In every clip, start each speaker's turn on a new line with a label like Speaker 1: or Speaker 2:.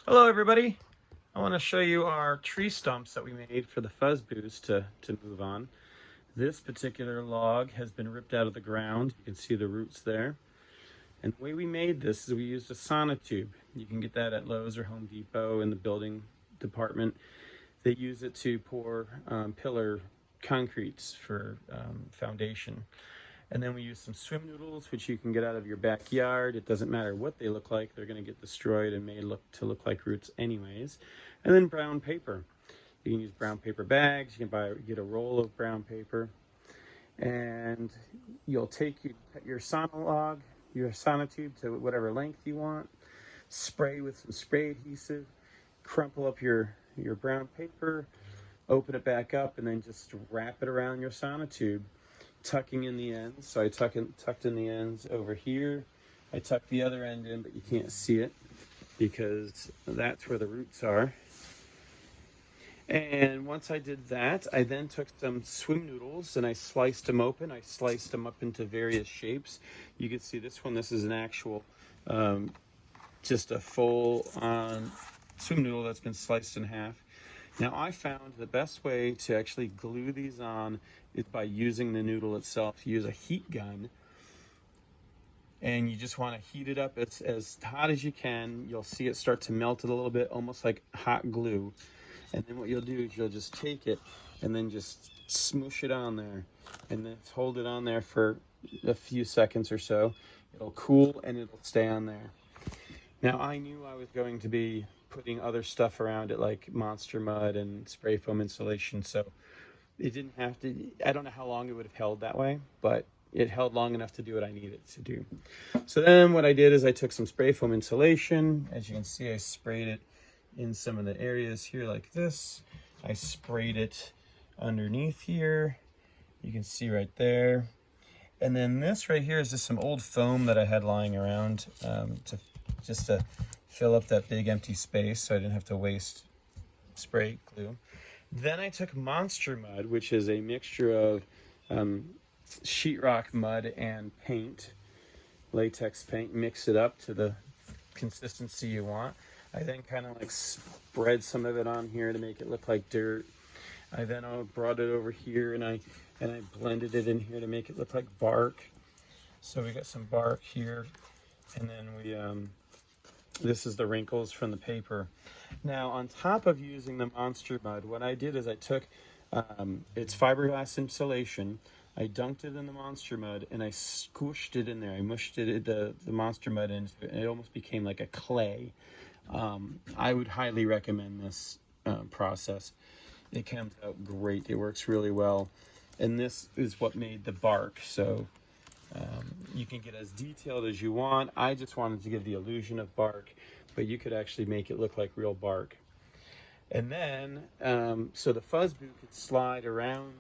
Speaker 1: Hello everybody! I want to show you our tree stumps that we made for the fuzzboos to move on. This particular log has been ripped out of the ground. You can see the roots there. And the way we made this is we used a sonotube. You can get that at Lowe's or Home Depot in the building department. They use it to pour pillar concretes for foundation. And then we use some swim noodles, which you can get out of your backyard. It doesn't matter what they look like. They're going to get destroyed and made to look like roots anyways. And then brown paper. You can use brown paper bags. You can get a roll of brown paper. And you'll take your sonotube to whatever length you want. Spray with some spray adhesive. Crumple up your brown paper. Open it back up and then just wrap it around your sonotube, tucking in the ends. So I tucked in the ends over here. I tucked the other end in, but you can't see it because that's where the roots are. And once I did that, I then took some swim noodles and I sliced them open. I sliced them up into various shapes. You can see this one. This is an actual, just a full swim noodle that's been sliced in half. Now I found the best way to actually glue these on is by using the noodle itself. You use a heat gun and you just want to heat it up as hot as you can. You'll see it start to melt it a little bit, almost like hot glue. And then what you'll do is you'll just take it and then just smoosh it on there and then hold it on there for a few seconds or so. It'll cool and it'll stay on there. Now I knew I was going to be putting other stuff around it like monster mud and spray foam insulation, so it didn't have to. I don't know how long it would have held that way, but it held long enough to do what I needed to do. So then what I did is I took some spray foam insulation. As you can see, I sprayed it in some of the areas here like this. I sprayed it underneath here. You can see right there. And then this right here is just some old foam that I had lying around to fill up that big empty space so I didn't have to waste spray glue. Then I took monster mud, which is a mixture of sheetrock mud and paint, latex paint. Mix it up to the consistency you want. I then kind of like spread some of it on here to make it look like dirt. I then brought it over here and I blended it in here to make it look like bark. So we got some bark here, and then we this is the wrinkles from the paper. Now, on top of using the monster mud, what I did is I took it's fiberglass insulation. I dunked it in the monster mud and I squished it in there. I mushed the monster mud in, and it almost became like a clay. I would highly recommend this process. It comes out great. It works really well. And this is what made the bark. So you can get as detailed as you want. I just wanted to give the illusion of bark, but you could actually make it look like real bark. And then, so the fuzzboo could slide around.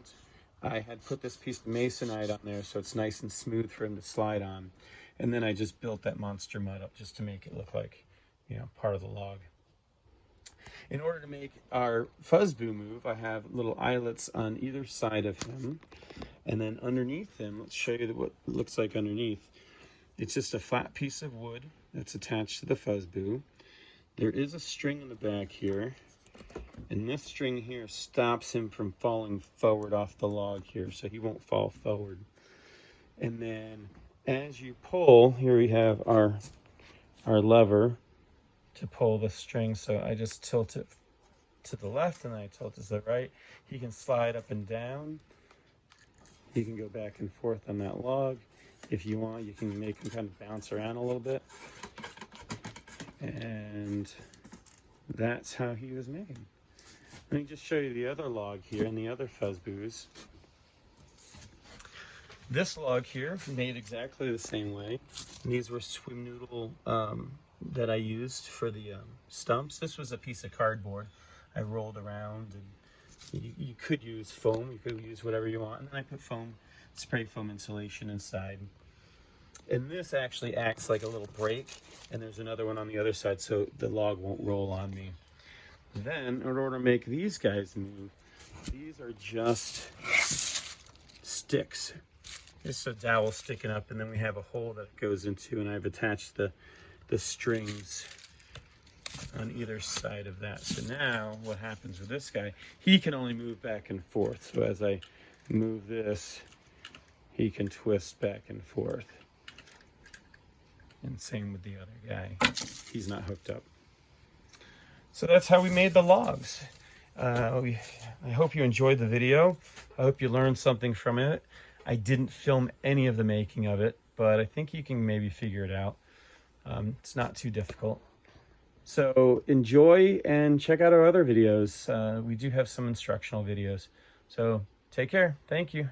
Speaker 1: I had put this piece of masonite on there so it's nice and smooth for him to slide on. And then I just built that monster mud up just to make it look like, part of the log. In order to make our fuzzboo move, I have little eyelets on either side of him. And then underneath him, let's show you what it looks like underneath. It's just a flat piece of wood that's attached to the fuzzboo. There is a string in the back here. And this string here stops him from falling forward off the log here, so he won't fall forward. And then as you pull, here we have our lever to pull the string. So I just tilt it to the left and then I tilt it to the right. He can slide up and down. He can go back and forth on that log. If you want, you can make him kind of bounce around a little bit. And that's how he was made. Let me just show you the other log here and the other fuzzboos. This log here made exactly the same way. And these were swim noodle that I used for the stumps. This was a piece of cardboard I rolled around, and you could use foam, you could use whatever you want. And then I put spray foam insulation inside. And this actually acts like a little brake, and there's another one on the other side so the log won't roll on me. Then, in order to make these guys move, these are just sticks. Just a dowel sticking up, and then we have a hole that it goes into, and I've attached the strings on either side of that. So now what happens with this guy, he can only move back and forth. So as I move this, he can twist back and forth. And same with the other guy. He's not hooked up. So that's how we made the logs. I hope you enjoyed the video. I hope you learned something from it. I didn't film any of the making of it, but I think you can maybe figure it out. It's not too difficult. So enjoy and check out our other videos. We do have some instructional videos. So take care. Thank you.